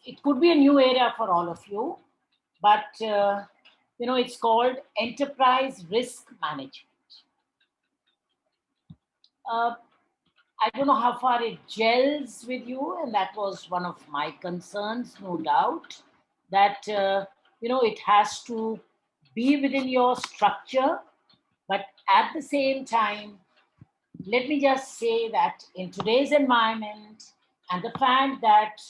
it could be a new area for all of you, but it's called enterprise risk management. I don't know how far it gels with you, and that was one of my concerns, no doubt, that it has to be within your structure, but at the same time, let me just say that in today's environment, and the fact that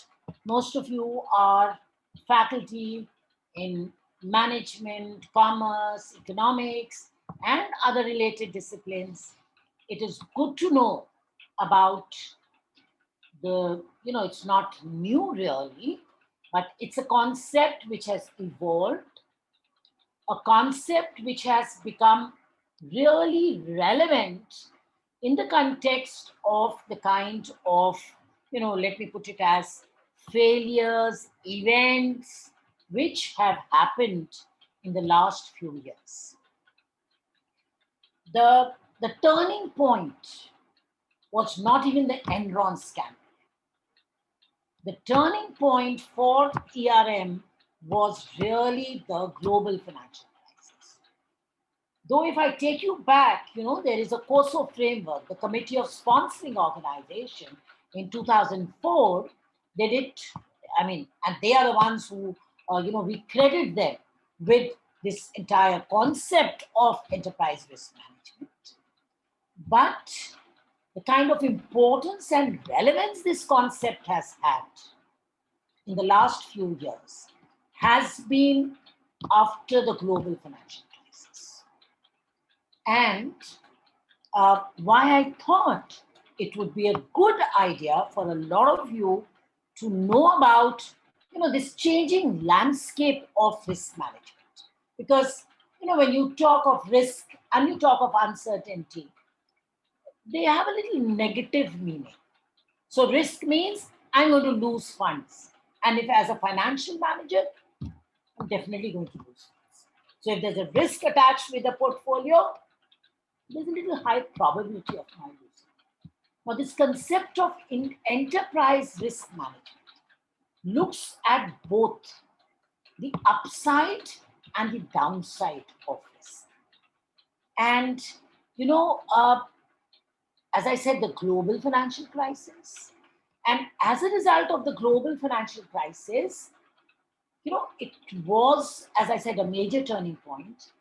most of you are faculty in management, commerce, economics, and other related disciplines, it is good to know about it's not new really, but it's a concept which has evolved, a concept which has become really relevant in the context of the kind of, let me put it as failures, events which have happened in the last few years. The turning point was not even the Enron scandal. The turning point for ERM was really the global financial crisis. Though if I take you back, there is a COSO framework, the Committee of Sponsoring Organization in 2004, they did, and they are the ones who, we credit them with this entire concept of enterprise risk management. But the kind of importance and relevance this concept has had in the last few years has been after the global financial crisis. And why I thought it would be a good idea for a lot of you to know about, this changing landscape of risk management. Because, when you talk of risk and you talk of uncertainty, they have a little negative meaning. So risk means I'm going to lose funds. And if as a financial manager, I'm definitely going to lose funds. So if there's a risk attached with the portfolio, there's a little high probability of my losing. Now this concept of enterprise risk management looks at both the upside and the downside of risk. And, as I said, the global financial crisis. And as a result of the global financial crisis, it was, as I said, a major turning point.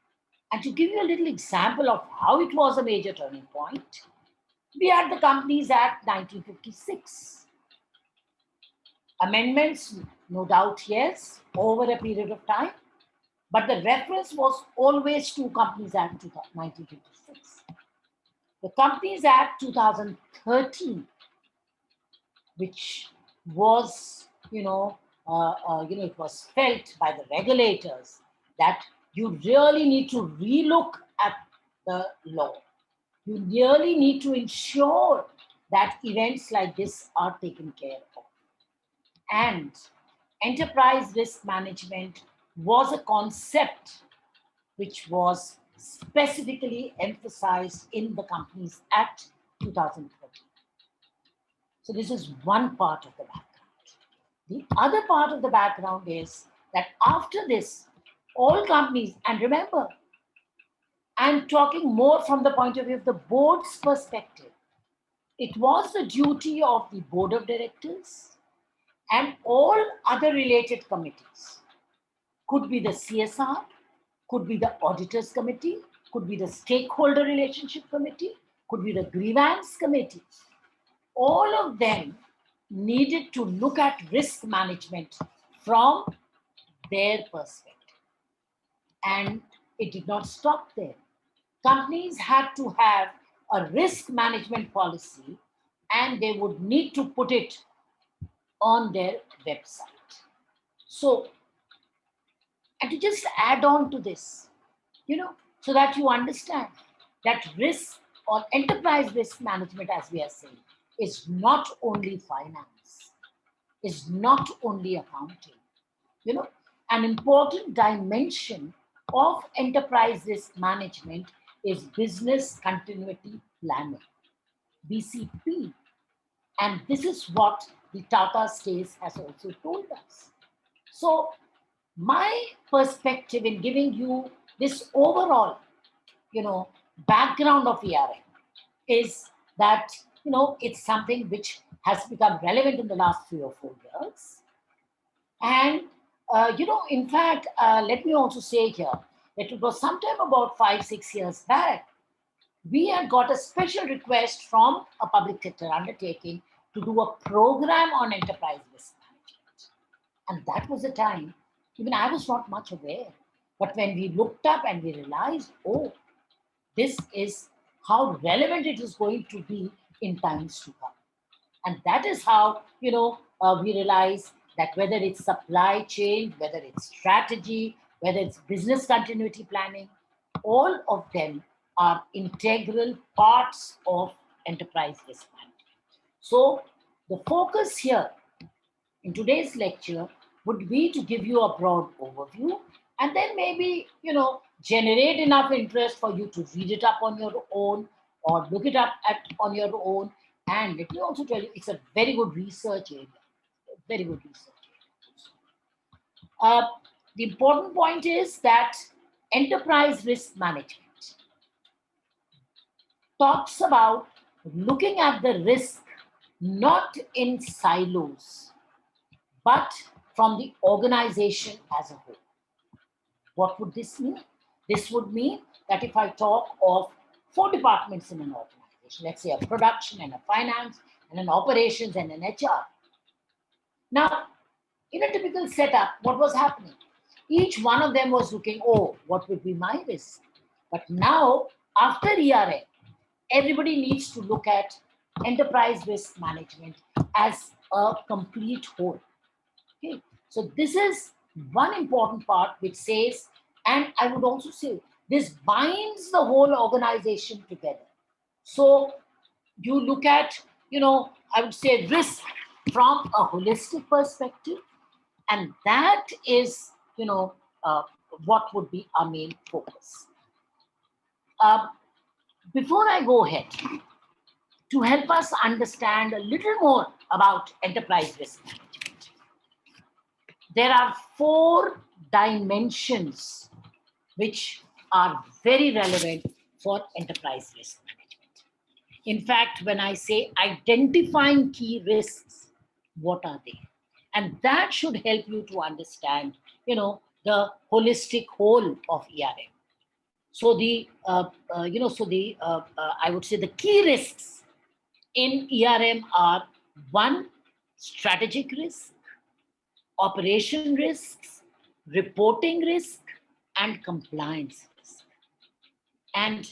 And to give you a little example of how it was a major turning point, we had the Companies Act 1956. Amendments, no doubt, yes, over a period of time. But the reference was always to Companies Act 1956. The Companies Act 2013, which was, it was felt by the regulators that you really need to relook at the law. You really need to ensure that events like this are taken care of. And enterprise risk management was a concept which was specifically emphasized in the Companies Act 2013. So this is one part of the background. The other part of the background is that after this, all companies, and remember, I'm talking more from the point of view of the board's perspective. It was the duty of the board of directors and all other related committees. Could be the CSR, could be the auditors committee, could be the stakeholder relationship committee, could be the grievance committee. All of them needed to look at risk management from their perspective. And it did not stop there. Companies had to have a risk management policy and they would need to put it on their website. So, and to just add on to this, so that you understand that risk or enterprise risk management, as we are saying, is not only finance, is not only accounting. An important dimension of enterprise risk management is business continuity planning, BCP. And this is what the Tata's case has also told us. So my perspective in giving you this overall, background of ERM is that, it's something which has become relevant in the last 3 or 4 years. And, in fact, let me also say here that it was sometime about 5-6 years back, we had got a special request from a public sector undertaking to do a program on enterprise risk management. And that was the time, even I was not much aware. But when we looked up and we realized, oh, this is how relevant it is going to be in times to come. And that is how, we realize that whether it's supply chain, whether it's strategy, whether it's business continuity planning, all of them are integral parts of enterprise risk management. So the focus here in today's lecture would be to give you a broad overview and then maybe, generate enough interest for you to read it up on your own or look it up on your own. And let me also tell you, it's a very good research area, very good research area. The important point is that enterprise risk management talks about looking at the risk not in silos, but from the organization as a whole. What would this mean? This would mean that if I talk of 4 departments in an organization, let's say a production and a finance and an operations and an HR. Now, in a typical setup, what was happening? Each one of them was looking, oh, what would be my risk? But now, after ERM, everybody needs to look at enterprise risk management as a complete whole. Okay? So this is one important part which says, and I would also say, this binds the whole organization together. So you look at, I would say risk from a holistic perspective, and that is, what would be our main focus. Before I go ahead, to help us understand a little more about enterprise risk management, there are 4 dimensions which are very relevant for enterprise risk management. In fact, when I say identifying key risks, what are they? And that should help you to understand, the holistic whole of ERM. So I would say the key risks in ERM are 1, strategic risk, operation risks, reporting risk, and compliance risk. And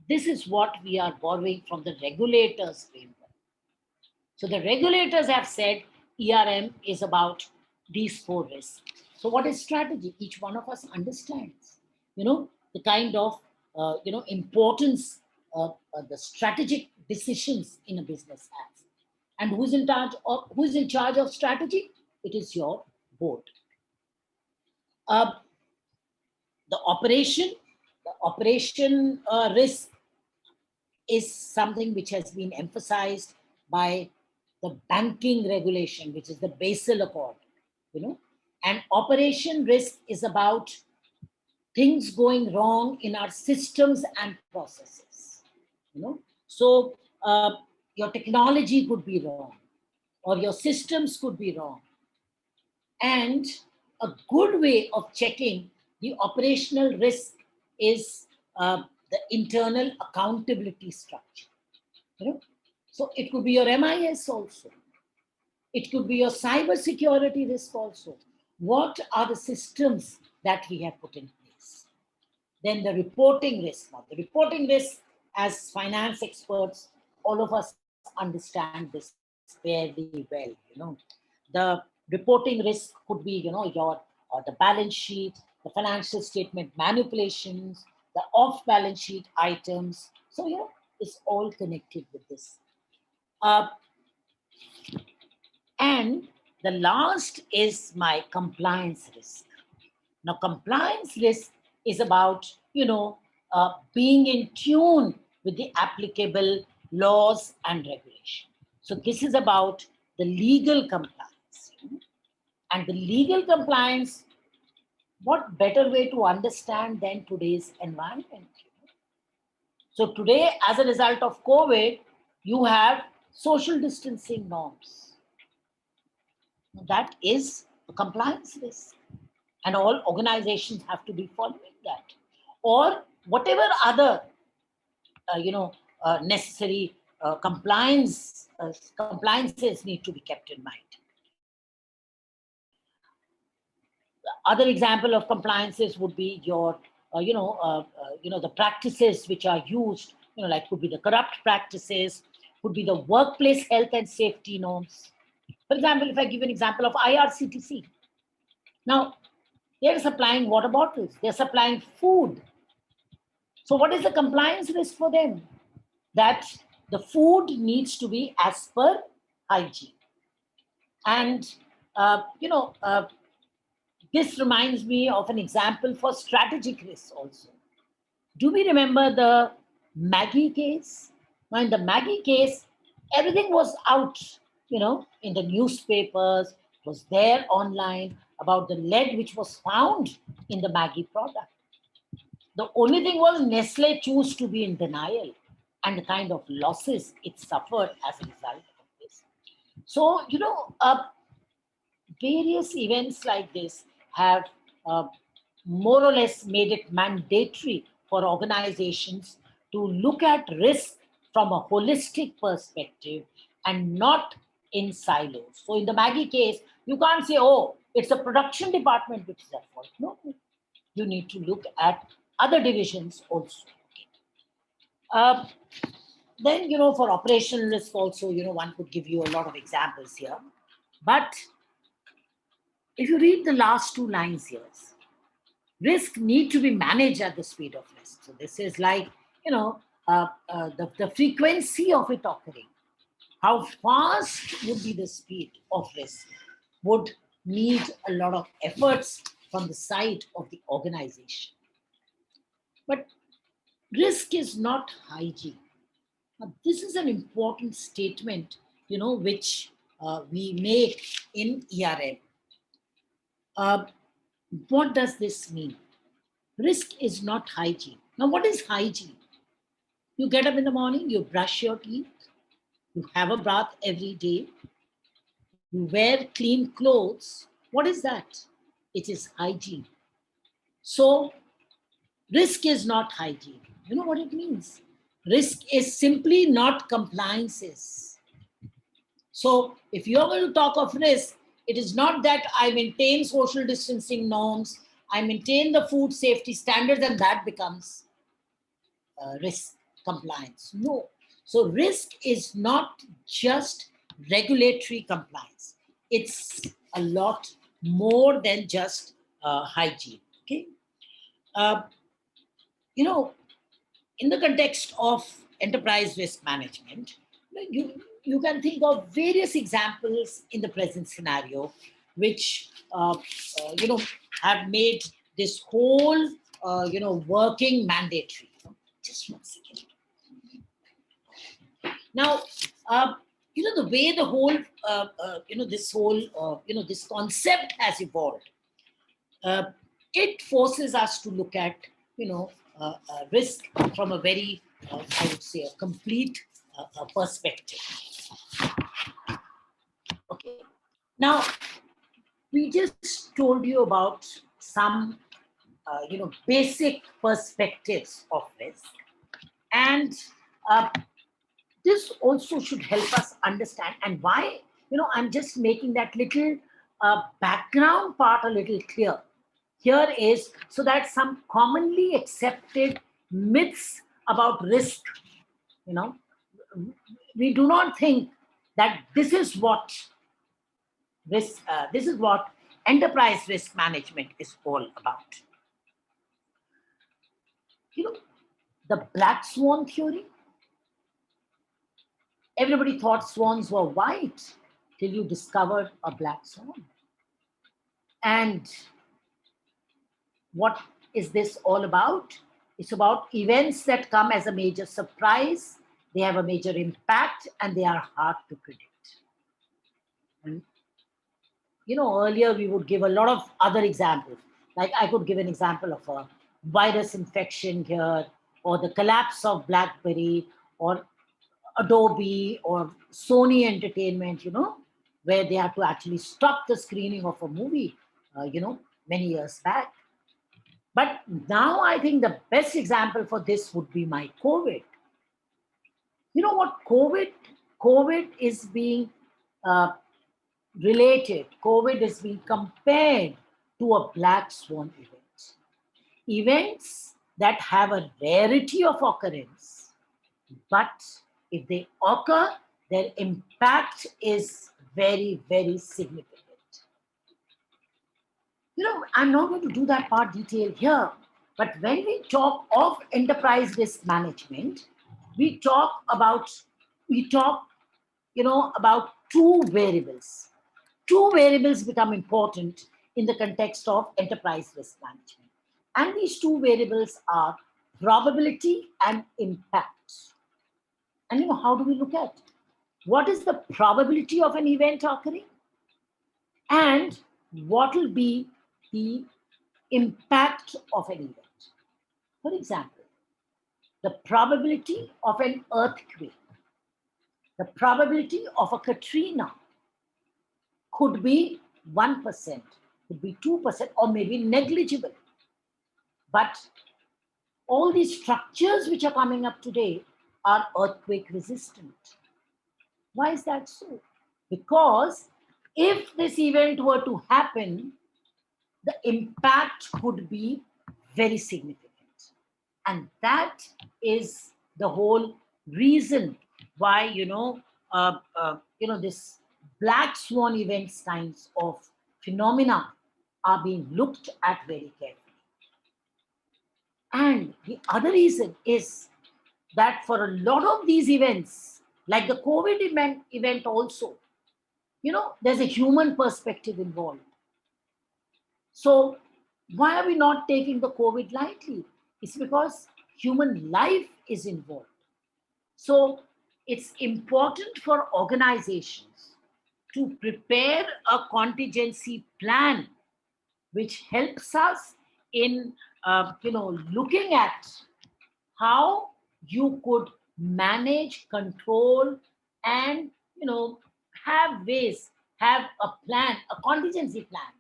this is what we are borrowing from the regulators' framework. So the regulators have said ERM is about these 4 risks. So what is strategy? Each one of us understands, the kind of, importance the strategic decisions in a business has. And who is in charge of strategy? It is your board. The operation risk is something which has been emphasized by the banking regulation, which is the Basel Accord, and operation risk is about things going wrong in our systems and processes, So your technology could be wrong or your systems could be wrong. And a good way of checking the operational risk is the internal accountability structure. So it could be your MIS also. It could be your cyber security risk also. What are the systems that we have put in place? Then the reporting risk. Now, the reporting risk, as finance experts, all of us understand this fairly well. The reporting risk could be, the balance sheet, the financial statement manipulations, the off-balance sheet items. So, it's all connected with this. And the last is my compliance risk. Now, compliance risk is about, being in tune with the applicable laws and regulation. So this is about the legal compliance. And the legal compliance, what better way to understand than today's environment? So today, as a result of COVID, you have social distancing norms. That is a compliance risk. And all organizations have to be following that. Or whatever other, necessary compliances need to be kept in mind. Other example of compliances would be your, the practices which are used, like could be the corrupt practices, could be the workplace health and safety norms. For example, if I give an example of IRCTC, now they're supplying water bottles, they're supplying food. So what is the compliance risk for them? That the food needs to be as per hygiene. And, this reminds me of an example for strategic risks also. Do we remember the Maggie case? Now, in the Maggie case, everything was out, in the newspapers, was there online about the lead which was found in the Maggie product. The only thing was Nestle chose to be in denial and the kind of losses it suffered as a result of this. So, various events like this have more or less made it mandatory for organizations to look at risk from a holistic perspective and not in silos. So in the Maggie case, you can't say, oh, it's the production department which is at fault. No, you need to look at other divisions also. Then, for operational risk also, one could give you a lot of examples here. But if you read the last two lines here, risk need to be managed at the speed of risk. So this is like, the frequency of it occurring. How fast would be the speed of risk would need a lot of efforts from the side of the organization. But risk is not hygiene. Now, this is an important statement, which we make in ERM. What does this mean? Risk is not hygiene. Now, what is hygiene? You get up in the morning, you brush your teeth, you have a bath every day, you wear clean clothes. What is that? It is hygiene. So, risk is not hygiene. You know what it means? Risk is simply not compliances. So, if you're going to talk of risk, it is not that I maintain social distancing norms, I maintain the food safety standards, and that becomes risk compliance. No. So risk is not just regulatory compliance. It's a lot more than just hygiene. Okay. In the context of enterprise risk management, you can think of various examples in the present scenario, which have made this whole working mandatory. Just 1 second. Now, the way the whole this concept has evolved, it forces us to look at risk from a very I would say a complete perspective. Okay. Now, we just told you about some basic perspectives of risk, and this also should help us understand, and why I'm just making that little background part a little clear. Here is so that some commonly accepted myths about risk, we do not think that this is what enterprise risk management is all about. The black swan theory. Everybody thought swans were white till you discovered a black swan. And what is this all about? It's about events that come as a major surprise, they have a major impact, and they are hard to predict. And, earlier we would give a lot of other examples. Like I could give an example of a virus infection here, or the collapse of BlackBerry, or Adobe, or Sony Entertainment, where they had to actually stop the screening of a movie, many years back. But now I think the best example for this would be my COVID. You know what? COVID is being uh, related. COVID is being compared to a black swan event. Events that have a rarity of occurrence, but if they occur, their impact is very, very significant. I'm not going to do that part detail here, but when we talk of enterprise risk management, we talk about we talk, about two variables. Two variables become important in the context of enterprise risk management. And these two variables are probability and impact. And how do we look at it? What is the probability of an event occurring? And what will be the impact of an event? For example, the probability of an earthquake, the probability of a Katrina could be 1%, could be 2%, or maybe negligible. But all these structures which are coming up today are earthquake resistant. Why is that so? Because if this event were to happen, the impact could be very significant. And that is the whole reason why, this black swan events kinds of phenomena are being looked at very carefully. And the other reason is that for a lot of these events, like the COVID event also, there's a human perspective involved. So why are we not taking the COVID lightly? It's because human life is involved. So it's important for organizations to prepare a contingency plan which helps us in looking at how you could manage, control, and have ways, have a plan, a contingency plan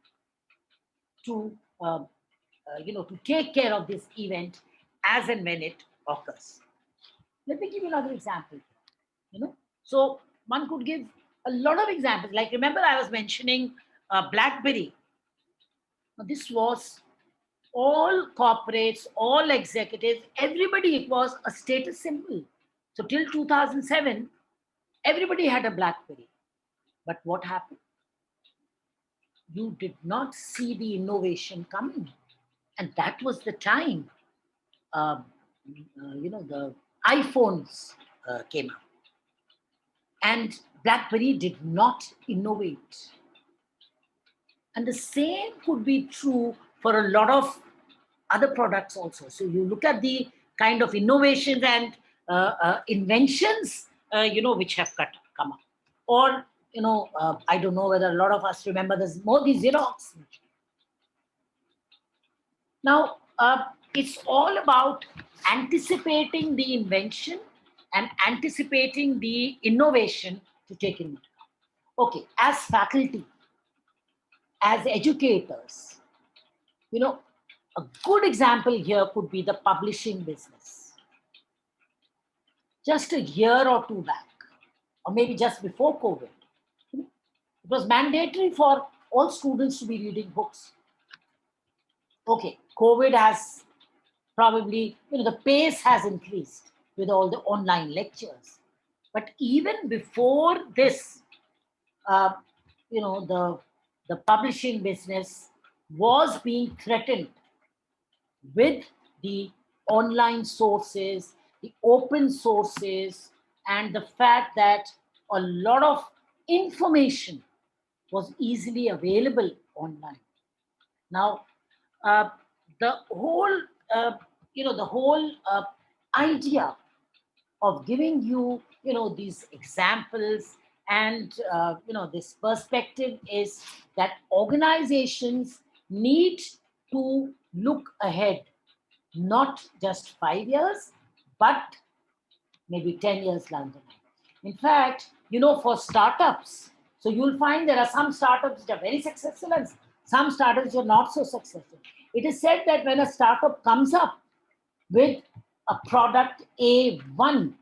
to to take care of this event as and when it occurs. Let me give you another example. So one could give a lot of examples. Like remember, I was mentioning BlackBerry. Now, this was all corporates, all executives, everybody. It was a status symbol. So till 2007, everybody had a BlackBerry. But what happened? You did not see the innovation coming, and that was the time the iPhones came out, and BlackBerry did not innovate. And the same could be true for a lot of other products also. So you look at the kind of innovations and inventions, which have come up. Or, I don't know whether a lot of us remember this Modi Xerox. Now, it's all about anticipating the invention and anticipating the innovation to take into account. Okay, as faculty, as educators, a good example here could be the publishing business. Just a year or two back, or maybe just before COVID, it was mandatory for all students to be reading books. Okay, COVID has probably, the pace has increased with all the online lectures. But even before this, the publishing business was being threatened with the online sources, the open sources, and the fact that a lot of information was easily available online. Now, uh, the whole, idea of giving you, these examples And this perspective is that organizations need to look ahead, not just 5 years, but maybe 10 years down the line. In fact, for startups, so you'll find there are some startups that are very successful and some startups are not so successful. It is said that when a startup comes up with a product A1,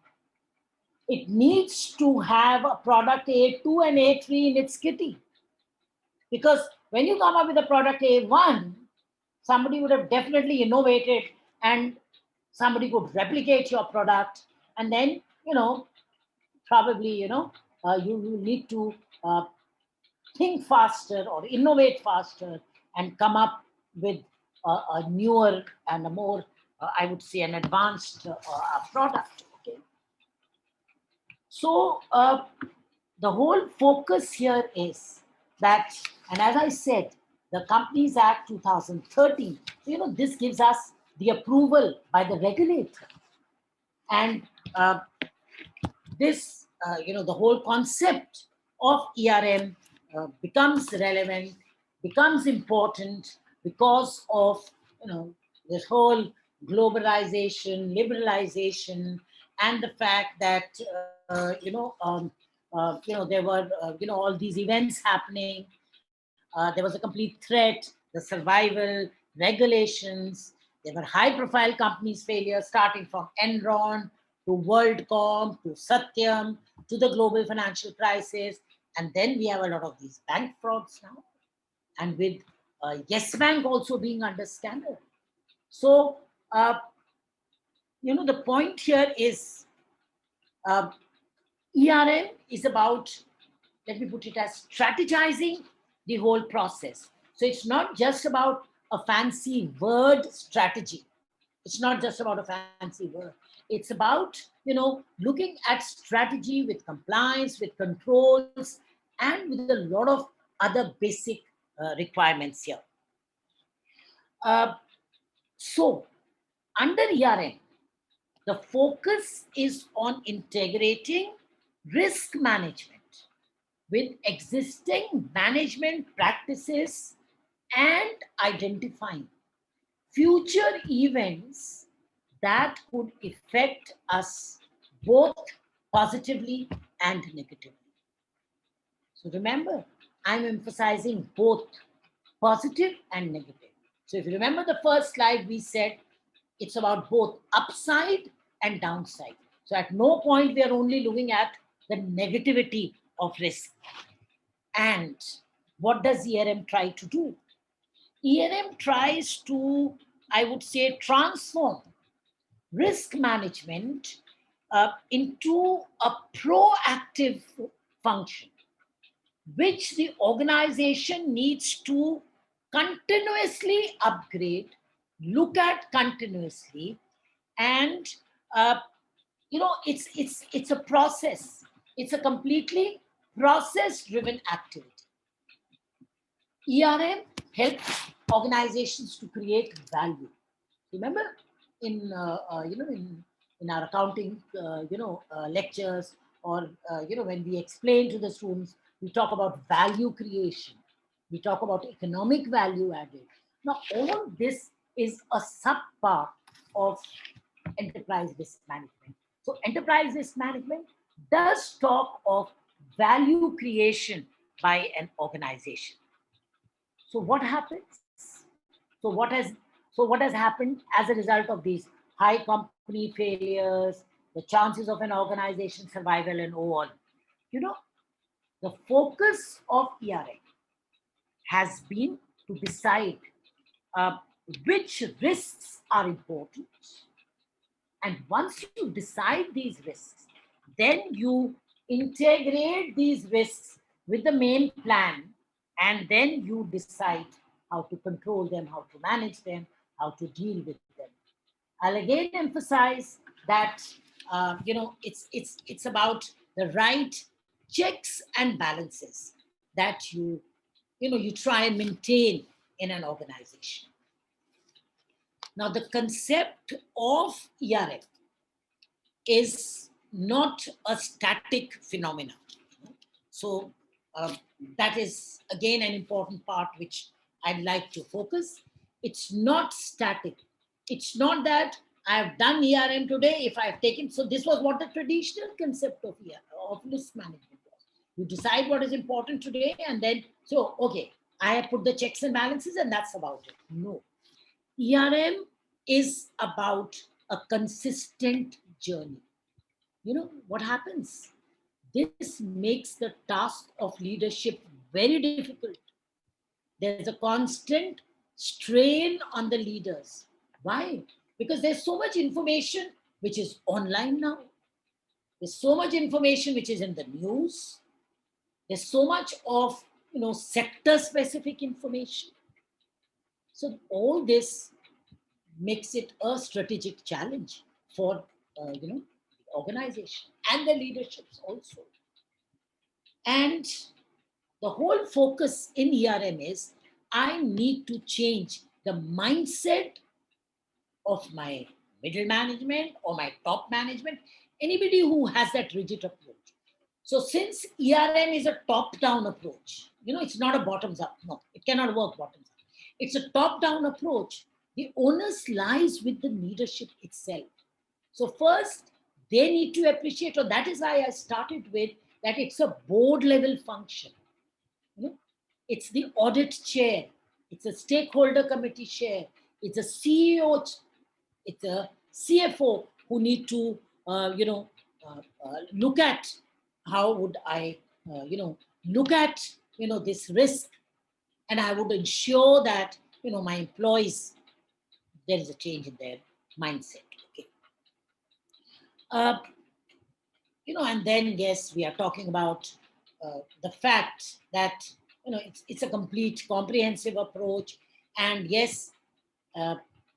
it needs to have a product A2 and A3 in its kitty. Because when you come up with a product A1, somebody would have definitely innovated and somebody could replicate your product. And then, probably, you need to think faster or innovate faster and come up with a newer and a more, I would say, an advanced product. Okay. So the whole focus here is that, and as I said, the Companies Act 2013, this gives us the approval by the regulator. And this, the whole concept of ERM becomes relevant, becomes important because of, this whole globalization, liberalization, and the fact that, there were, all these events happening. There was a complete threat, the survival, regulations. There were high-profile companies' failures, starting from Enron to WorldCom to Satyam to the global financial crisis. And then we have a lot of these bank frauds now. And with Yes Bank also being under scandal. So, the point here is ERM is about, let me put it as strategizing the whole process. So it's not just about a fancy word strategy. It's not just about a fancy word. It's about, looking at strategy with compliance, with controls, and with a lot of other basic requirements here. So under ERM, the focus is on integrating risk management with existing management practices and identifying future events that could affect us both positively and negatively. So remember, I'm emphasizing both positive and negative. So if you remember the first slide, we said it's about both upside and downside. So at no point we are only looking at the negativity of risk. And what does ERM try to do? ERM tries to, I would say, transform risk management into a proactive function, which the organization needs to continuously upgrade, look at continuously, and it's a process. It's a completely process-driven activity. ERM helps organizations to create value. Remember, in in our accounting lectures, or when we explain to the students, we talk about value creation. We talk about economic value added. Now, all this is a sub-part of enterprise risk management. So enterprise risk management does talk of value creation by an organization. So what happens? So what has happened as a result of these high company failures, the chances of an organization survival and all? The focus of ERM has been to decide which risks are important. And once you decide these risks, then you integrate these risks with the main plan, and then you decide how to control them, how to manage them, how to deal with them. I'll again emphasize that it's about the right checks and balances that you try and maintain in an organization. Now, the concept of ERM is not a static phenomenon. So that is again an important part which I'd like to focus. It's not static. It's not that I've done ERM today. If I've taken, so this was what the traditional concept of of risk management was. You decide what is important today, and then so okay, I have put the checks and balances, and that's about it. No, ERM is about a consistent journey. You know what happens? This makes the task of leadership very difficult. There's a constant strain on the leaders. Why? Because there's so much information which is online now. There's so much information which is in the news. There's so much of sector specific information. So all this makes it a strategic challenge for the organization and the leaderships also. And the whole focus in ERM is I need to change the mindset of my middle management or my top management, anybody who has that rigid approach. So since ERM is a top-down approach, it's not a bottoms-up. No, it cannot work bottoms-up. It's a top-down approach. The onus lies with the leadership itself. So first, they need to appreciate, or that is why I started with that it's a board-level function. It's the audit chair. It's a stakeholder committee chair. It's a CEO. It's a CFO who need to, look at how would I, look at, this risk, and I would ensure that, my employees, there is a change in their mindset. Okay. And then yes, we are talking about the fact that it's a complete comprehensive approach, and yes,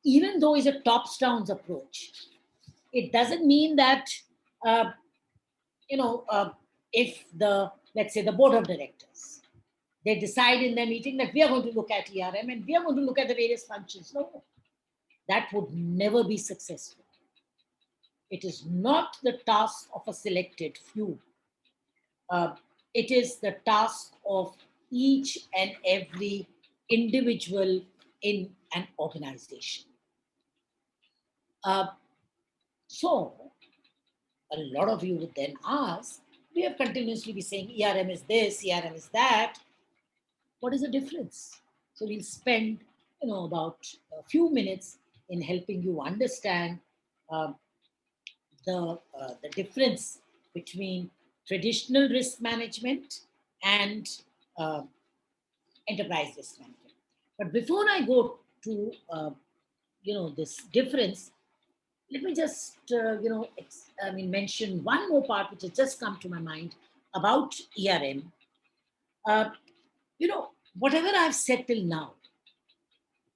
even though it's a tops-down approach, it doesn't mean that uh, if let's say the board of directors, they decide in their meeting that we are going to look at ERM and we are going to look at the various functions. No, that would never be successful. It is not the task of a selected few. It is the task of each and every individual in an organization. So, a lot of you would then ask, we have continuously been saying ERM is this, ERM is that. What is the difference? So we'll spend, about a few minutes in helping you understand the difference between traditional risk management and uh, enterprise risk management. But before I go to this difference, let me just mention one more part which has just come to my mind about ERM. Uh, whatever I've said till now,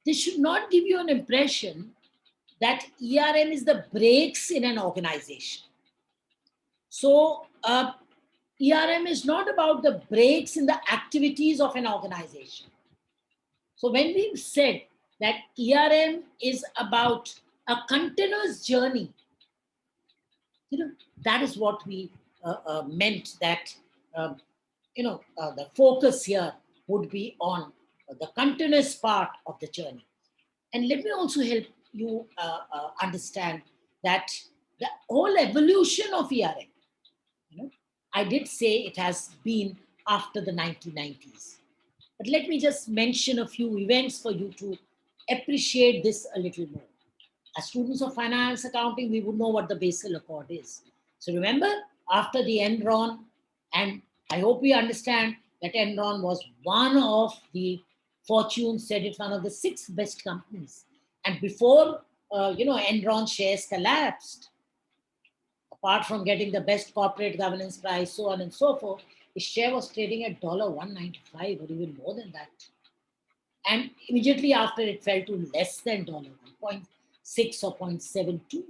this should not give you an impression that ERM is the brakes in an organization. So ERM is not about the brakes in the activities of an organization. So when we've said that ERM is about a continuous journey, that is what we meant, that the focus here would be on the continuous part of the journey. And let me also help you understand that the whole evolution of ERM, I did say it has been after the 1990s. But let me just mention a few events for you to appreciate this a little more. As students of finance accounting, we would know what the Basel Accord is. So remember, after the Enron, and I hope we understand that Enron was one of the Fortune said it's one of the 6 best companies. And before, Enron shares collapsed, apart from getting the best corporate governance prize, so on and so forth, his share was trading at $1.95 or even more than that. And immediately after, it fell to less than $1.6 or 0.72.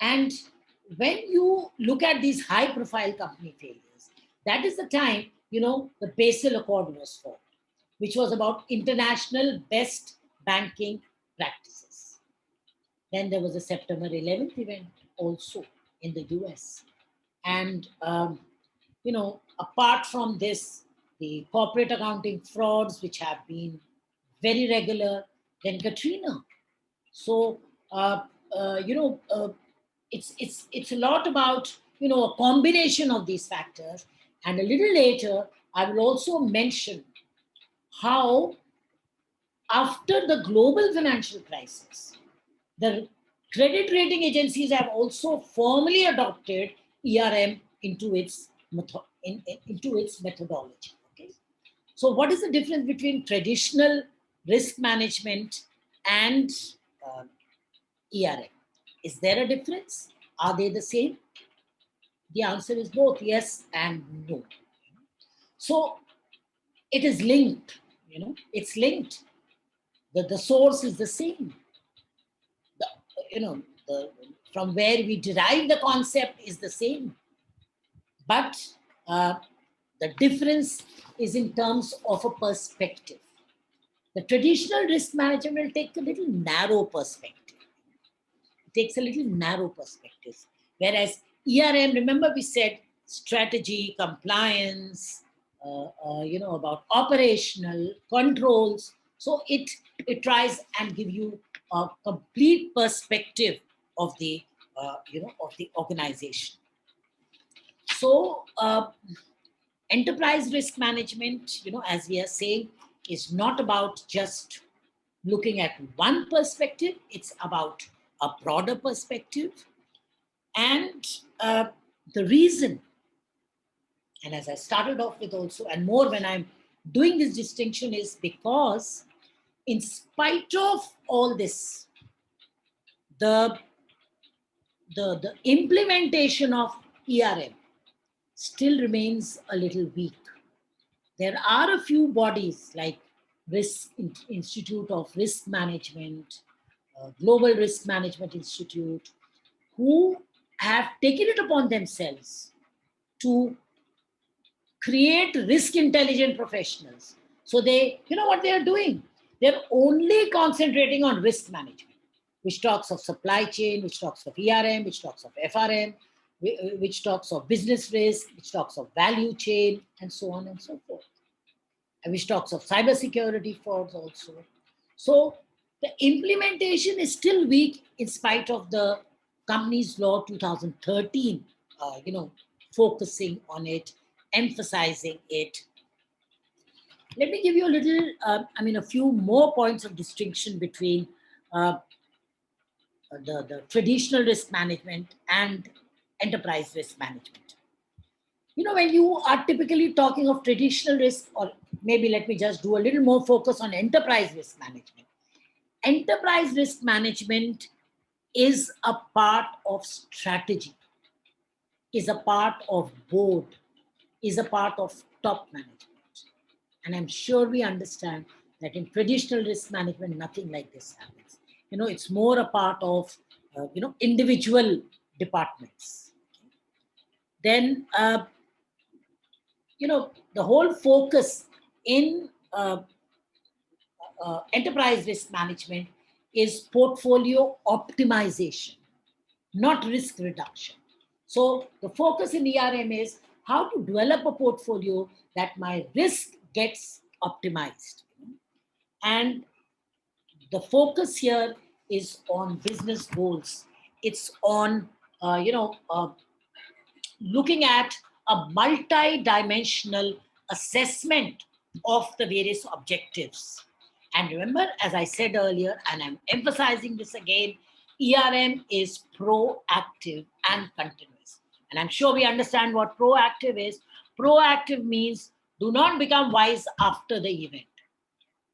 And when you look at these high-profile company failures, that is the time, the Basel Accord was formed, which was about international best banking practices. Then there was a September 11th event also in the US. And, apart from this, the corporate accounting frauds, which have been very regular, then Katrina. So, it's a lot about, a combination of these factors. And a little later, I will also mention how after the global financial crisis, the credit rating agencies have also formally adopted ERM into its into its methodology. Okay, so what is the difference between traditional risk management and uh, ERM? Is there a difference? Are they the same? The answer is both yes and no. So it is linked. It's linked. The source is the same. The, the from where we derive the concept is the same, but uh, the difference is in terms of a perspective. The traditional risk management will take a little narrow perspective. It takes a little narrow perspective, whereas ERM, remember we said strategy, compliance, about operational controls. So it tries and give you a complete perspective of the of the organization. So enterprise risk management, as we are saying, is not about just looking at one perspective. It's about a broader perspective. And the reason, and as I started off with also, and more when I'm doing this distinction, is because in spite of all this, the the implementation of ERM still remains a little weak. There are a few bodies like Institute of Risk Management, Global Risk Management Institute, who have taken it upon themselves to create risk intelligent professionals. So they, what they are doing? They're only concentrating on risk management, which talks of supply chain, which talks of ERM, which talks of FRM, which talks of business risk, which talks of value chain, and so on and so forth, and which talks of cybersecurity frauds also. So the implementation is still weak in spite of the Companies Law 2013, focusing on it, emphasizing it. Let me give you a little, a few more points of distinction between the traditional risk management and enterprise risk management. When you are typically talking of traditional risk, or maybe let me just do a little more focus on enterprise risk management. Enterprise risk management is a part of strategy, is a part of board, is a part of top management. And I'm sure we understand that in traditional risk management, nothing like this happens. It's more a part of, individual departments. Then, the whole focus in enterprise risk management is portfolio optimization, not risk reduction. So the focus in ERM is how to develop a portfolio that my risk gets optimized. And the focus here is on business goals. It's on, looking at a multi-dimensional assessment of the various objectives. And remember, as I said earlier, and I'm emphasizing this again, ERM is proactive and continuous. And I'm sure we understand what proactive is. Proactive means do not become wise after the event.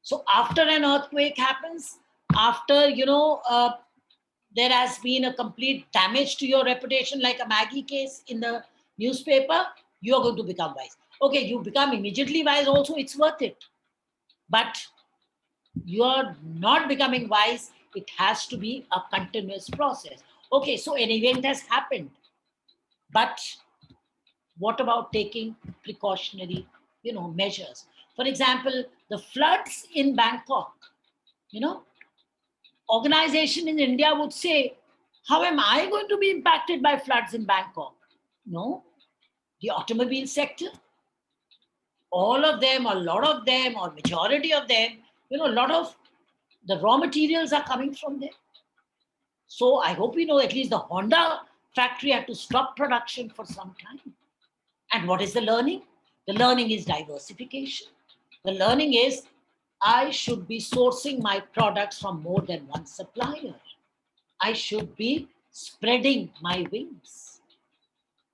So after an earthquake happens, after, there has been a complete damage to your reputation, like a Maggie case in the newspaper, you're going to become wise. Okay, you become immediately wise also, it's worth it. But you're not becoming wise, it has to be a continuous process. Okay, so an event has happened. But what about taking precautionary, measures? For example, the floods in Bangkok, organization in India would say, how am I going to be impacted by floods in Bangkok? No. The automobile sector, all of them, a lot of them, or majority of them, a lot of the raw materials are coming from there. So I hope at least the Honda factory had to stop production for some time. And what is the learning? The learning is diversification. The learning is I should be sourcing my products from more than one supplier. I should be spreading my wings.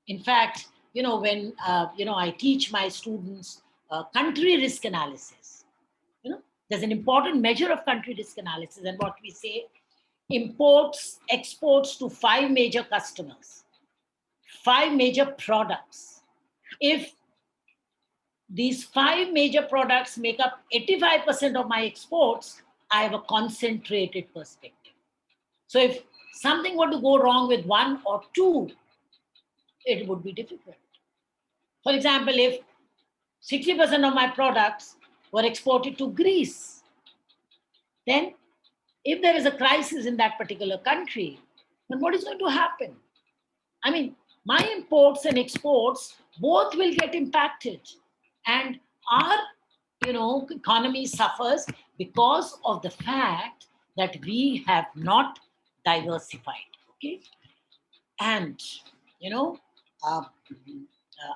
In fact, when I teach my students country risk analysis, there's an important measure of country risk analysis, and what we say: imports, exports to 5 major customers, 5 major products. If these 5 major products make up 85% of my exports, I have a concentrated perspective. So if something were to go wrong with 1 or 2, it would be difficult. For example, if 60% of my products were exported to Greece, then if there is a crisis in that particular country, then what is going to happen? I mean, my imports and exports both will get impacted, and our economy suffers because of the fact that we have not diversified. Okay, and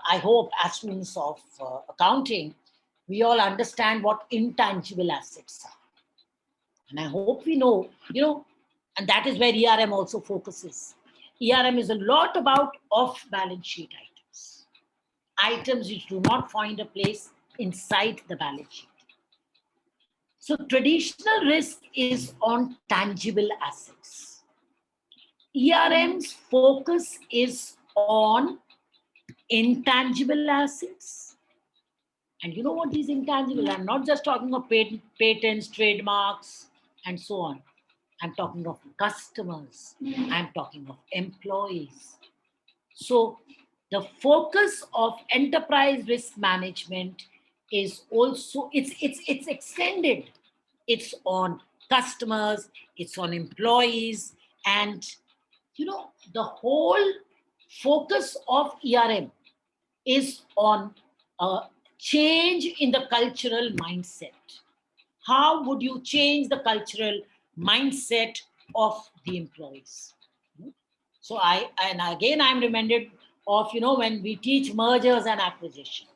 I hope as students of accounting, we all understand what intangible assets are, and I hope we know, and that is where ERM also focuses. ERM is a lot about off-balance sheet items, items which do not find a place inside the balance sheet. So traditional risk is on tangible assets. ERM's focus is on intangible assets. And you know what these intangible? I'm not just talking of patents, trademarks, and so on. I'm talking of customers. I'm talking of employees. So the focus of enterprise risk management is also, it's extended. It's on customers, it's on employees, and the whole focus of ERM is on a change in the cultural mindset. How would you change the cultural mindset of the employees? So I'm reminded of, when we teach mergers and acquisition.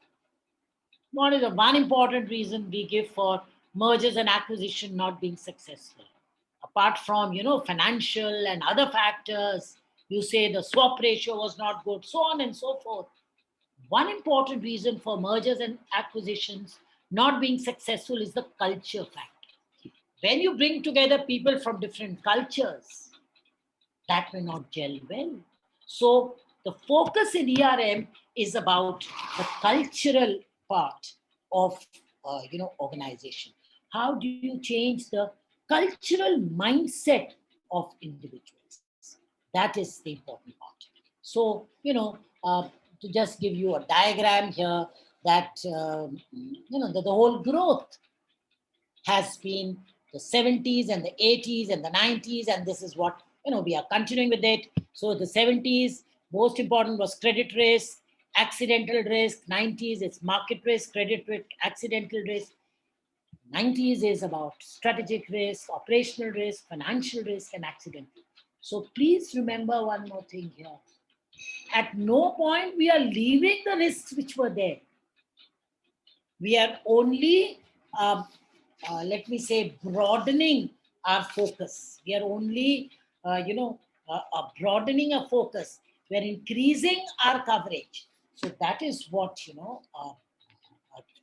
What is the one important reason we give for mergers and acquisition not being successful? Apart from, financial and other factors, you say the swap ratio was not good, so on and so forth. One important reason for mergers and acquisitions not being successful is the culture factor. When you bring together people from different cultures, that may not gel well. So the focus in ERM is about the cultural part of organization. How do you change the cultural mindset of individuals? That is the important part. So to just give you a diagram here, that the whole growth has been the 70s and the 80s and the 90s, and this is what we are continuing with it. So the 70s, most important was credit risk, accidental risk. 90s, it's market risk, credit risk, accidental risk. 90s is about strategic risk, operational risk, financial risk, and accidental. So please remember one more thing here. At no point we are leaving the risks which were there. We are only, let me say, broadening our focus. We are only, broadening our focus. We are increasing our coverage. So that is what,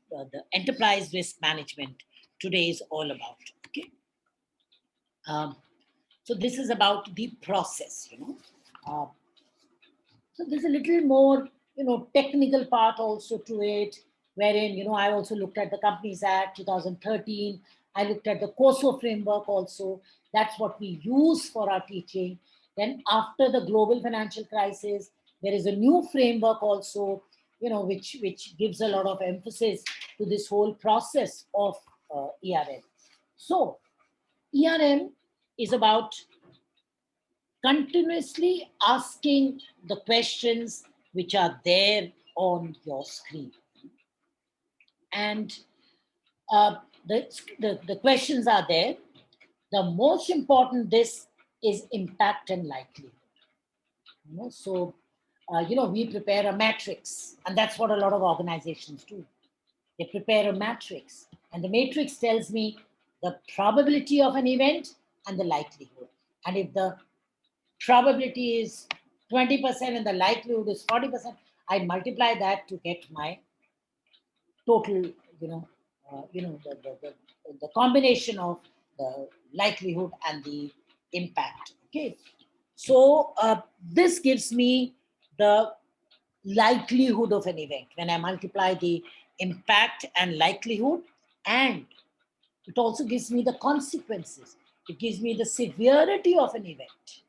the enterprise risk management today is all about. Okay. So this is about the process, so there's a little more, technical part also to it, wherein, I also looked at the Companies Act 2013. I looked at the COSO framework also. That's what we use for our teaching. Then after the global financial crisis, there is a new framework also, which gives a lot of emphasis to this whole process of ERM. So ERM is about continuously asking the questions which are there on your screen. And the questions are there. The most important this is impact and likelihood. So, we prepare a matrix, and that's what a lot of organizations do. They prepare a matrix, and the matrix tells me the probability of an event and the likelihood. And if the probability is 20% and the likelihood is 40%, I multiply that to get my total, the combination of the likelihood and the impact. Okay, so this gives me the likelihood of an event when I multiply the impact and likelihood, and it also gives me the consequences. It gives me the severity of an event,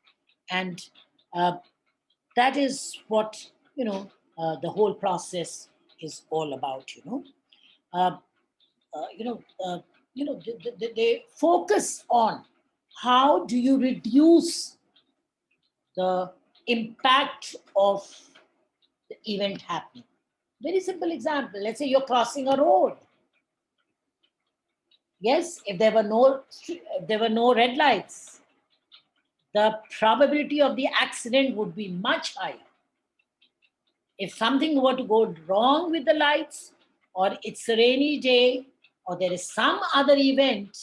and that is what the whole process is all about. Uh, they focus on how do you reduce the impact of the event happening. Very simple example. Let's say you're crossing a road. Yes, if there were no red lights, the probability of the accident would be much higher. If something were to go wrong with the lights, or it's a rainy day, or there is some other event,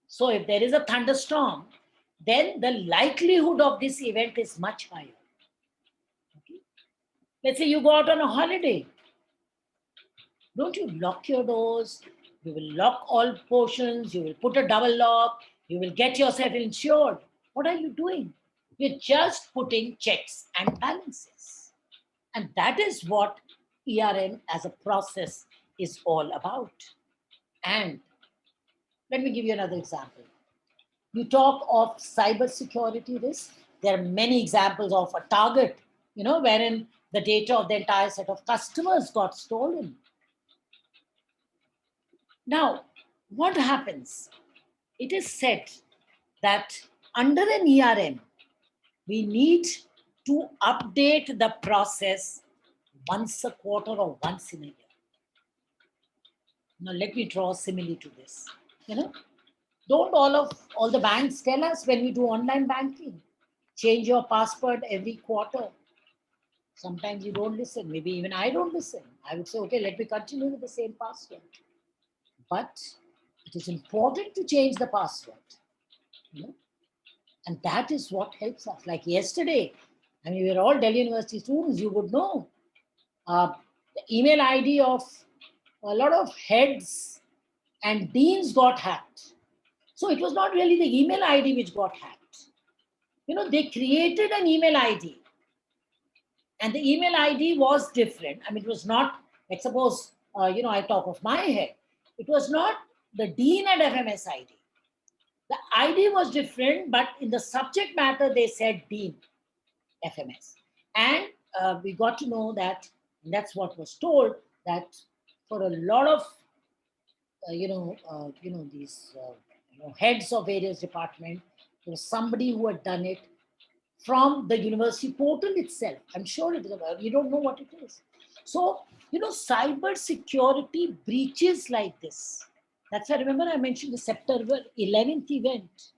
so if there is a thunderstorm, then the likelihood of this event is much higher. Okay? Let's say you go out on a holiday. Don't you lock your doors? You will lock all portions. You will put a double lock. You will get yourself insured. What are you doing? You're just putting checks and balances. And that is what ERM as a process is all about. And let me give you another example. You talk of cybersecurity risk. There are many examples of a target, wherein the data of the entire set of customers got stolen. Now, what happens? It is said that under an ERM, we need to update the process once a quarter or once in a year. Now, let me draw a simile to this. Don't all the banks tell us when we do online banking, change your password every quarter? Sometimes you don't listen. Maybe even I don't listen. I would say, okay, let me continue with the same password. But it is important to change the password. And that is what helps us. Like yesterday, we were all Delhi University students, you would know. The email ID of a lot of heads and deans got hacked. So it was not really the email ID which got hacked. They created an email ID. And the email ID was different. It was not, like suppose, I talk of my head. It was not the dean at FMS ID. The ID was different, but in the subject matter, they said Dean FMS. And we got to know that, and that's what was told, that for a lot of, these heads of various departments, there was somebody who had done it from the university portal itself. I'm sure it is about, you don't know what it is. So, cyber security breaches like this. That's why, remember, I mentioned the September 11th event.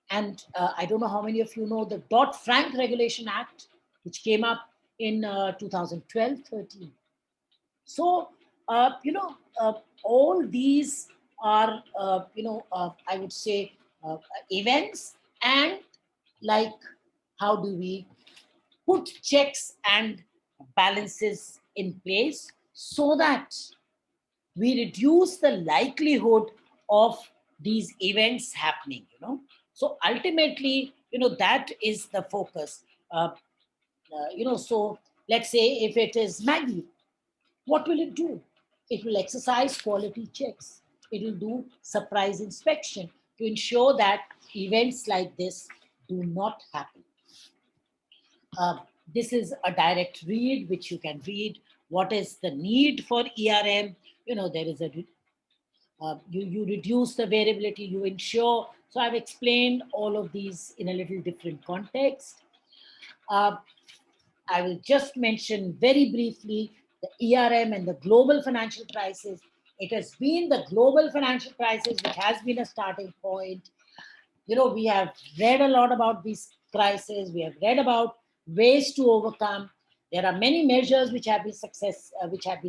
And I don't know how many of you know the Dodd-Frank Regulation Act, which came up in 2012-13. So, all these are, I would say, events, and like how do we put checks and balances in place so that we reduce the likelihood of these events happening. So ultimately, that is the focus. So let's say if it is Maggie, what will it do? It will exercise quality checks. It will do surprise inspection to ensure that events like this do not happen. This is a direct read, which you can read. What is the need for ERM? There is a you reduce the variability, you ensure. So I've explained all of these in a little different context. I will just mention very briefly the ERM and the global financial crisis. It has been the global financial crisis which has been a starting point. We have read a lot about these crises. We have read about ways to overcome. There are many measures which have been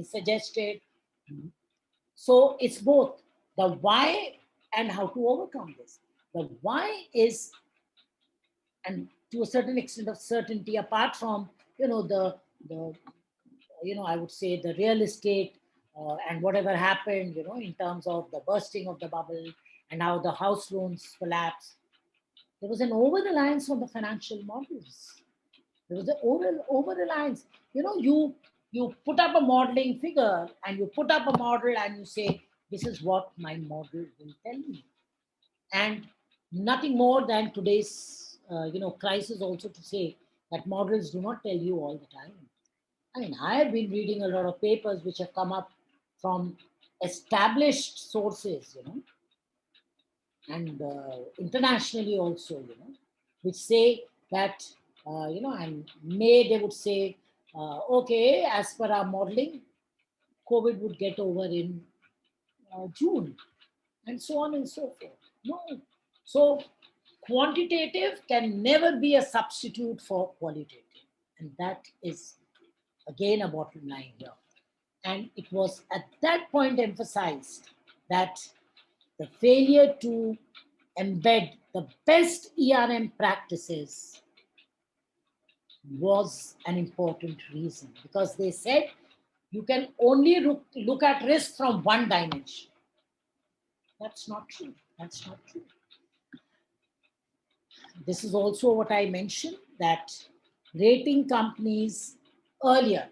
suggested. So it's both the why and how to overcome this. The why is, and to a certain extent of certainty, apart from the I would say the real estate and whatever happened, in terms of the bursting of the bubble and how the house loans collapsed. There was an over-reliance on the financial models. There was an over-reliance. You put up a modeling figure and you put up a model and you say, this is what my model will tell me. And nothing more than today's, crisis also to say that models do not tell you all the time. I mean, I have been reading a lot of papers which have come up from established sources, and internationally also, which say that, and they would say, okay, as per our modeling, COVID would get over in June, and so on and so forth. No. So quantitative can never be a substitute for qualitative. And that is, again, a bottom line here. And it was at that point emphasized that the failure to embed the best ERM practices was an important reason, because they said you can only look at risk from one dimension. That's not true. That's not true. This is also what I mentioned, that rating companies earlier,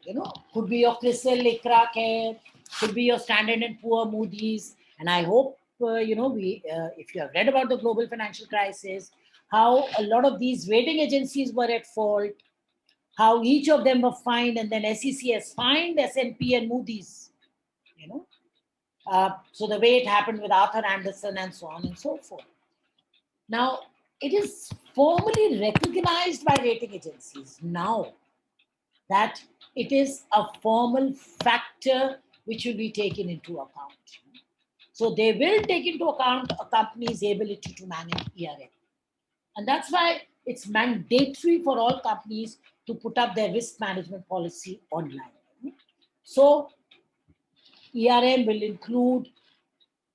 could be your CRISIL, ICRA Care, could be your Standard and Poor, Moody's. And I hope, if you have read about the global financial crisis, how a lot of these rating agencies were at fault, how each of them were fined, and then SEC has fined S&P and Moody's, so the way it happened with Arthur Andersen and so on and so forth. Now, it is formally recognized by rating agencies now that it is a formal factor which will be taken into account. So they will take into account a company's ability to manage ERM. And that's why it's mandatory for all companies to put up their risk management policy online. So ERM will include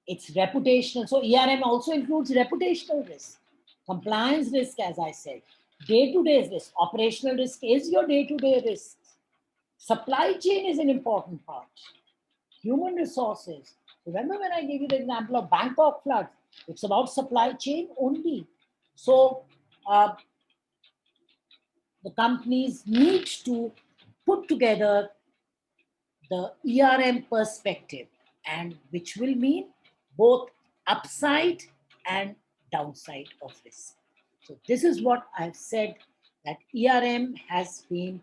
its reputational. So ERM also includes reputational risk, compliance risk, as I said, day-to-day risk. Operational risk is your day-to-day risk. Supply chain is an important part. Human resources. Remember when I gave you the example of Bangkok flood? It's about supply chain only. So the companies need to put together the ERM perspective, and which will mean both upside and downside of risk. So this is what I've said, that ERM has been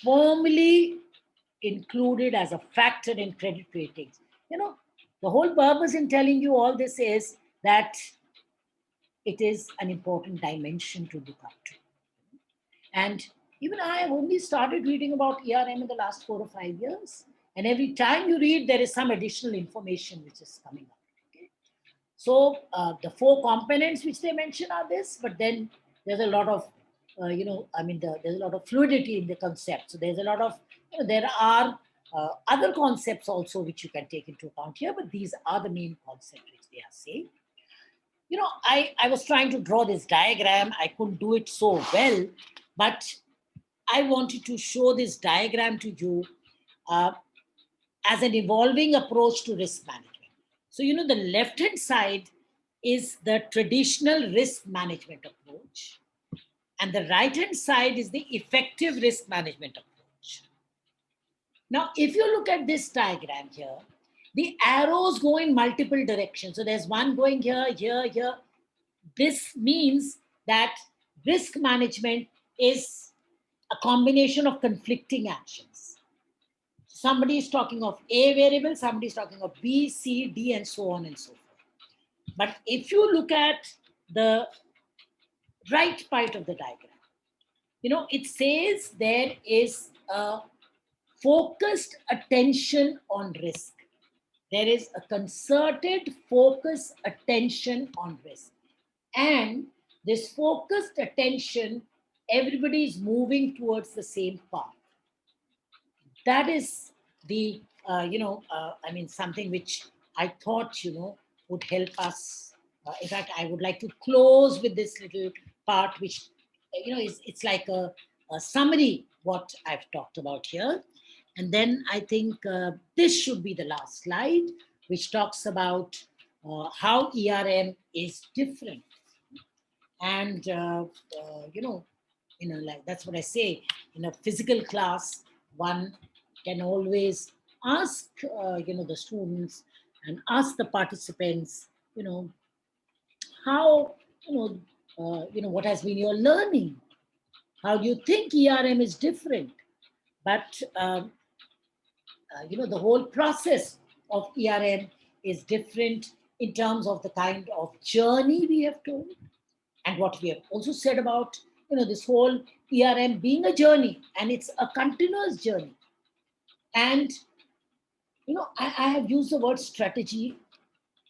formally included as a factor in credit ratings. The whole purpose in telling you all this is that it is an important dimension to look up to. And even I have only started reading about ERM in the last 4 or 5 years. And every time you read, there is some additional information which is coming up. Okay? So the 4 components which they mention are this, but then there's a lot of, there's a lot of fluidity in the concept. So there's a lot of, there are other concepts also which you can take into account here, but these are the main concepts which they are saying. I was trying to draw this diagram. I couldn't do it so well, but I wanted to show this diagram to you as an evolving approach to risk management. So, the left-hand side is the traditional risk management approach, and the right-hand side is the effective risk management approach. Now, if you look at this diagram here, the arrows go in multiple directions. So there's one going here, here, here. This means that risk management is a combination of conflicting actions. Somebody is talking of A variable, somebody is talking of B, C, D, and so on and so forth. But if you look at the right part of the diagram, it says there is a focused attention on risk. There is a concerted focus attention on risk. And this focused attention, everybody is moving towards the same path. That is the, something which I thought, would help us. In fact, I would like to close with this little part, which, it's like a summary what I've talked about here. And then I think this should be the last slide, which talks about how ERM is different. And, like that's what I say. In a physical class, one can always ask, the students and ask the participants, how, what has been your learning? How do you think ERM is different? But, the whole process of ERM is different in terms of the kind of journey we have told, and what we have also said about, this whole ERM being a journey, and it's a continuous journey. And, I have used the word strategy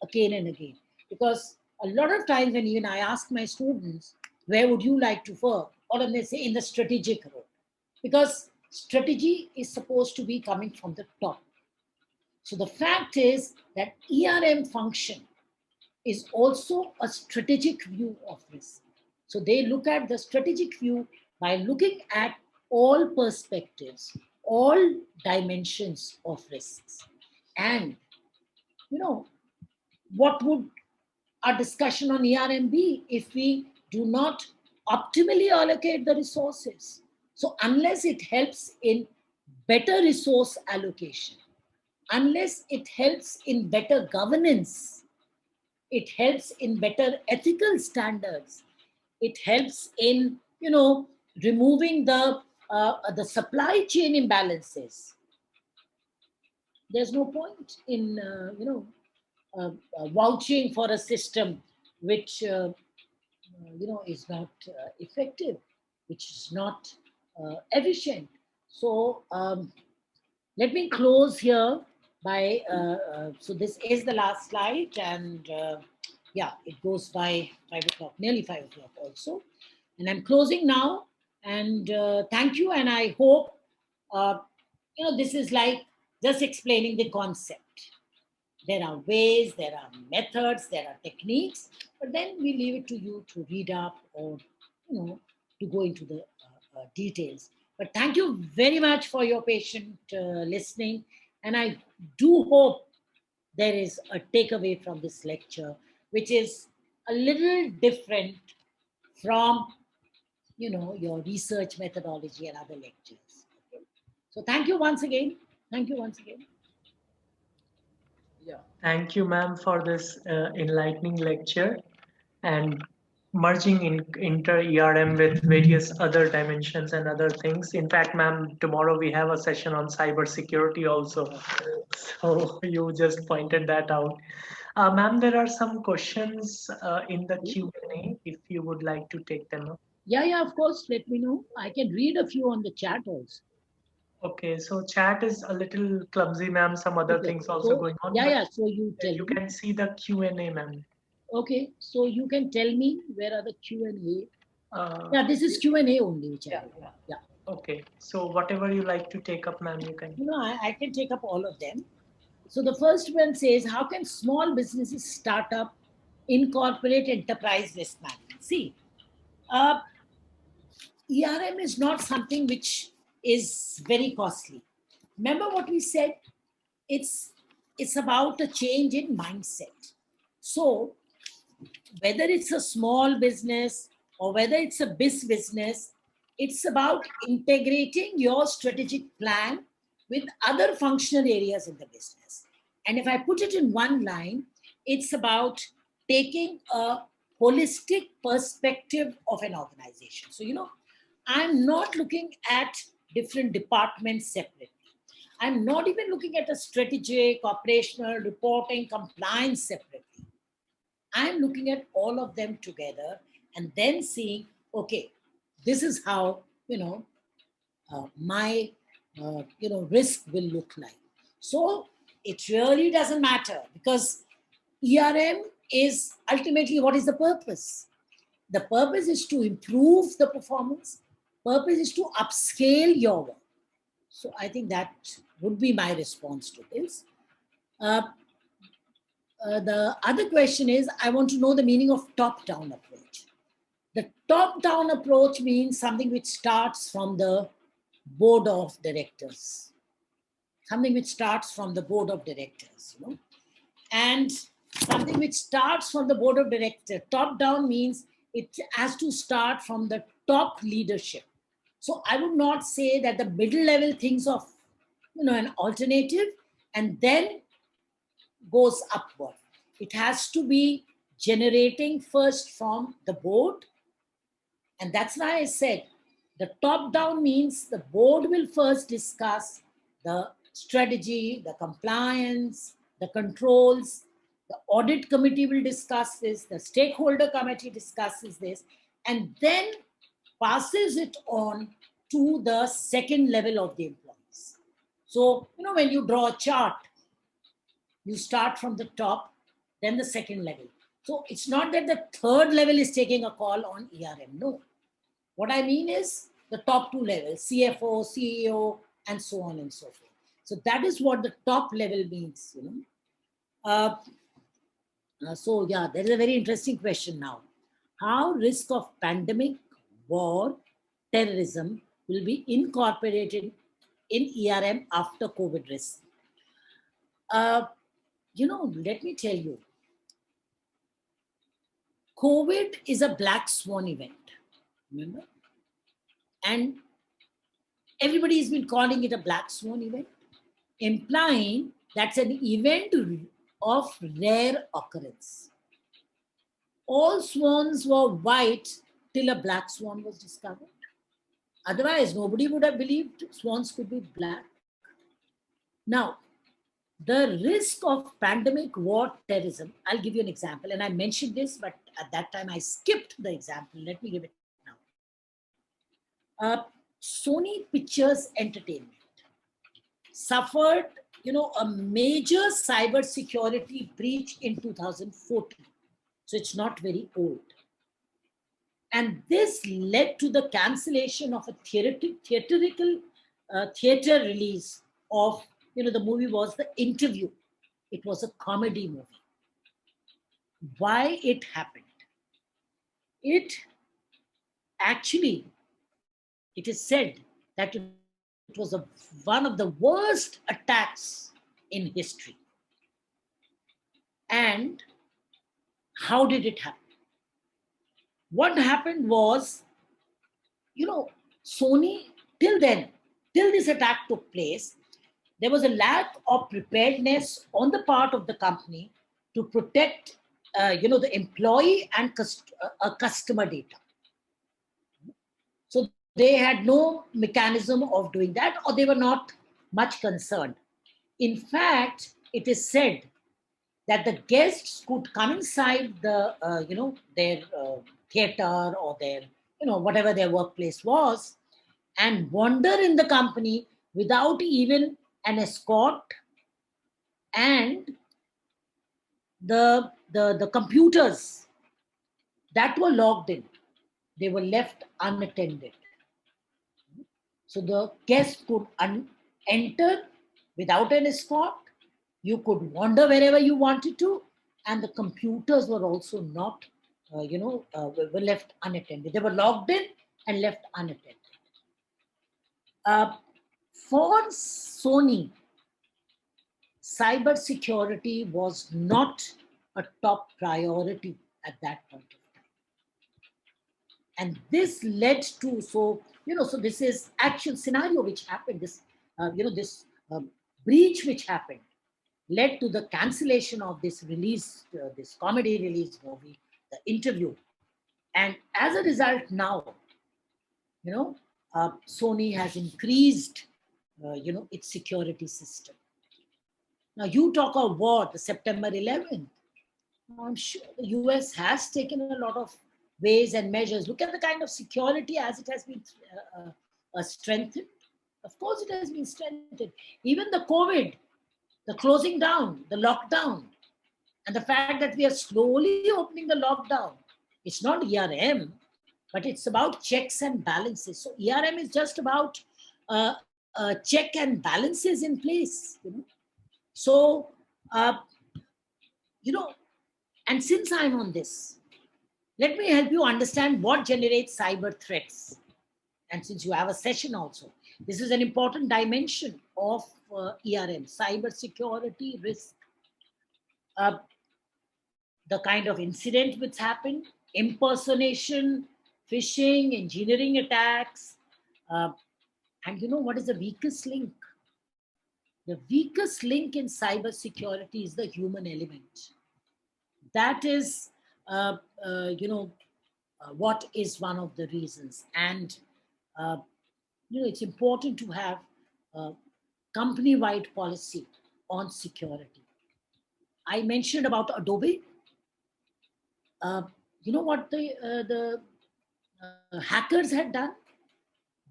again and again, because a lot of times when even I ask my students, where would you like to work? Or when they say in the strategic role, because strategy is supposed to be coming from the top. So the fact is that ERM function is also a strategic view of risk. So they look at the strategic view by looking at all perspectives, all dimensions of risks. And, what would our discussion on ERM be if we do not optimally allocate the resources? So unless it helps in better resource allocation, unless it helps in better governance, it helps in better ethical standards, it helps in, removing the supply chain imbalances, there's no point in, vouching for a system which, is not effective, which is not efficient. So let me close here by, so this is the last slide, and yeah, it goes by 5 o'clock, nearly 5 o'clock also. And I'm closing now, and thank you, and I hope, this is like just explaining the concept. There are ways, there are methods, there are techniques, but then we leave it to you to read up or, to go into the details. But thank you very much for your patient listening. And I do hope there is a takeaway from this lecture, which is a little different from, your research methodology and other lectures. Okay? So thank you once again. Thank you once again. Yeah, thank you, ma'am, for this enlightening lecture and merging in inter ERM with various other dimensions and other things. In fact, ma'am, tomorrow we have a session on cybersecurity also. So you just pointed that out. Ma'am, there are some questions in the Q&A if you would like to take them up. Yeah, of course. Let me know. I can read a few on the chat also. Okay, so chat is a little clumsy, ma'am. Some other Okay. things also So, going on. yeah, But so you tell you me. can see the Q&A, ma'am. Okay, so you can tell me where are the Q&A. Uh, Yeah, this is Q&A only, which I yeah, have. yeah. Yeah. Okay, so whatever you like to take up, ma'am, you can. I can take up all of them. So the first one says, how can small businesses start up incorporate enterprise risk management? See, uh, ERM is not something which is very costly. Remember what we said? It's it's about a change in mindset. So whether it's a small business or whether it's a business, it's about integrating your strategic plan with other functional areas in the business. And if I put it in one line, it's about taking a holistic perspective of an organization. So, I'm not looking at different departments separately. I'm not even looking at a strategic, operational, reporting, compliance separately. I'm looking at all of them together and then seeing, okay, this is how you know, my, risk will look like. So it really doesn't matter, because ERM is ultimately, what is the purpose? The purpose is to improve the performance. Purpose is to upscale your work. So I think that would be my response to this. Uh, the other question is, I want to know the meaning of top-down approach. The top-down approach means something which starts from the board of directors. Something which starts from the board of directors, and something which starts from the board of directors. Top-down means it has to start from the top leadership. So I would not say that the middle level thinks of, an alternative and then goes upward. It has to be generating first from the board. And that's why I said the top down means the board will first discuss the strategy, the compliance, the controls. The audit committee will discuss this. The stakeholder committee discusses this, and then passes it on to the second level of the employees. So, when you draw a chart, you start from the top, then the second level. So it's not that the third level is taking a call on ERM. No. What I mean is the top two levels, CFO, CEO, and so on and so forth. So that is what the top level means. So yeah, there is a very interesting question now. How risk of pandemic, war, terrorism will be incorporated in ERM after COVID risk? Let me tell you, COVID is a black swan event, remember? And everybody has been calling it a black swan event, implying that's an event of rare occurrence. All swans were white till a black swan was discovered. Otherwise, nobody would have believed swans could be black. Now, the risk of pandemic, war, terrorism, I'll give you an example. And I mentioned this, but at that time I skipped the example. Let me give it now. Sony Pictures Entertainment suffered, a major cyber security breach in 2014. So it's not very old. And this led to the cancellation of a theater release of, the movie was The Interview. It was a comedy movie. Why it happened? It actually, it is said that it was one of the worst attacks in history. And how did it happen? What happened was, Sony, till this attack took place, there was a lack of preparedness on the part of the company to protect, the employee and customer data. So they had no mechanism of doing that, or they were not much concerned. In fact, it is said that the guests could come inside the, their theater or their, whatever their workplace was, and wander in the company without even an escort, and the computers that were logged in, they were left unattended. So the guests could enter without an escort. You could wander wherever you wanted to, and the computers were also not, were left unattended. They were logged in and left unattended. For Sony, cybersecurity was not a top priority at that point of time. And this led to, so this is actual scenario which happened, this, this breach which happened, led to the cancellation of this release, this comedy release movie, The Interview. And as a result now, Sony has increased, its security system. Now you talk of war, the September 11th. I'm sure the US has taken a lot of ways and measures. Look at the kind of security as it has been strengthened. Of course, it has been strengthened. Even the COVID, the closing down, the lockdown, and the fact that we are slowly opening the lockdown. It's not ERM, but it's about checks and balances. So ERM is just about check and balances in place. So, uh, you know, and since I'm on this, let me help you understand what generates cyber threats. And since you have a session also, this is an important dimension of ERM, cyber security risk. The kind of incident which happened, impersonation, phishing, engineering attacks. And you know what is the weakest link? The weakest link in cyber security is the human element. That is, what is one of the reasons. And, it's important to have a company-wide policy on security. I mentioned about Adobe. You know what the hackers had done?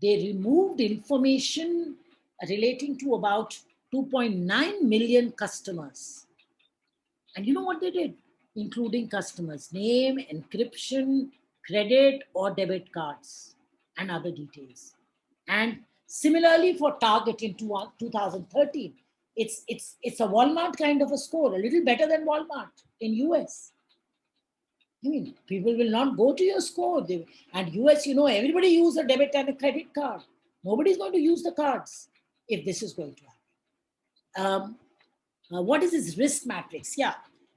They removed information relating to about 2.9 million customers. And you know what they did? Including customers' name, encryption, credit or debit cards, and other details. And similarly for Target in 2013, it's a Walmart kind of a score, a little better than Walmart in US. I mean, people will not go to your store. And US, everybody use a debit and a credit card. Nobody's going to use the cards if this is going to happen. What is this risk matrix? Yeah,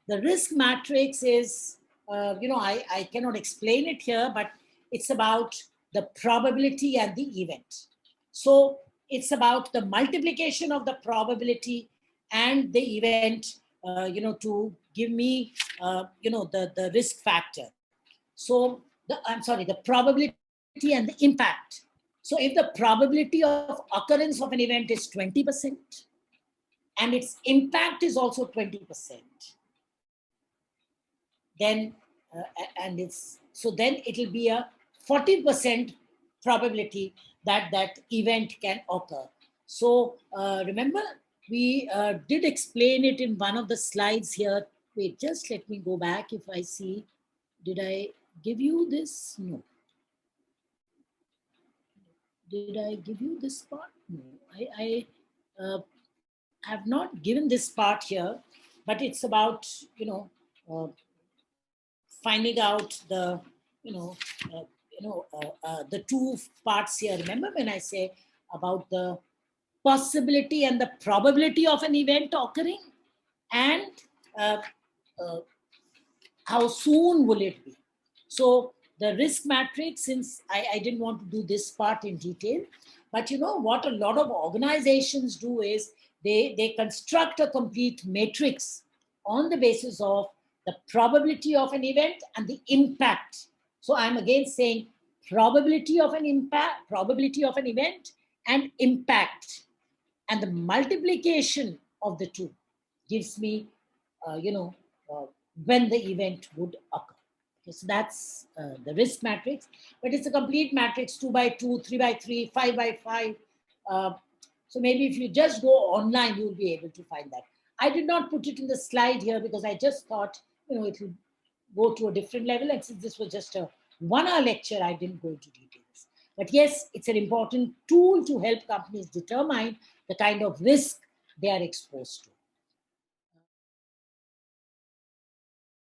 the risk matrix is, I cannot explain it here, but it's about the probability and the event. So it's about the multiplication of the probability and the event, to give me, the risk factor. So the probability and the impact. So if the probability of occurrence of an event is 20%, and its impact is also 20%, then then it'll be a 40% probability that that event can occur. So remember, we did explain it in one of the slides here. Wait, just let me go back if I see. Did I give you this? No. Did I give you this part? No. I have not given this part here, but it's about, finding out the, the two parts here. Remember when I say about the possibility and the probability of an event occurring, and how soon will it be? So the risk matrix, since I didn't want to do this part in detail, but what a lot of organizations do is they construct a complete matrix on the basis of the probability of an event and the impact. So I'm again saying probability of an impact, probability of an event and impact. And the multiplication of the two gives me, when the event would occur. Okay, so that's the risk matrix, but it's a complete matrix, 2 by 2, 3 by 3, 5 by 5. So maybe if you just go online, you'll be able to find that. I did not put it in the slide here because I just thought, it will go to a different level. And since this was just a 1-hour lecture, I didn't go into details. But yes, it's an important tool to help companies determine the kind of risk they are exposed to.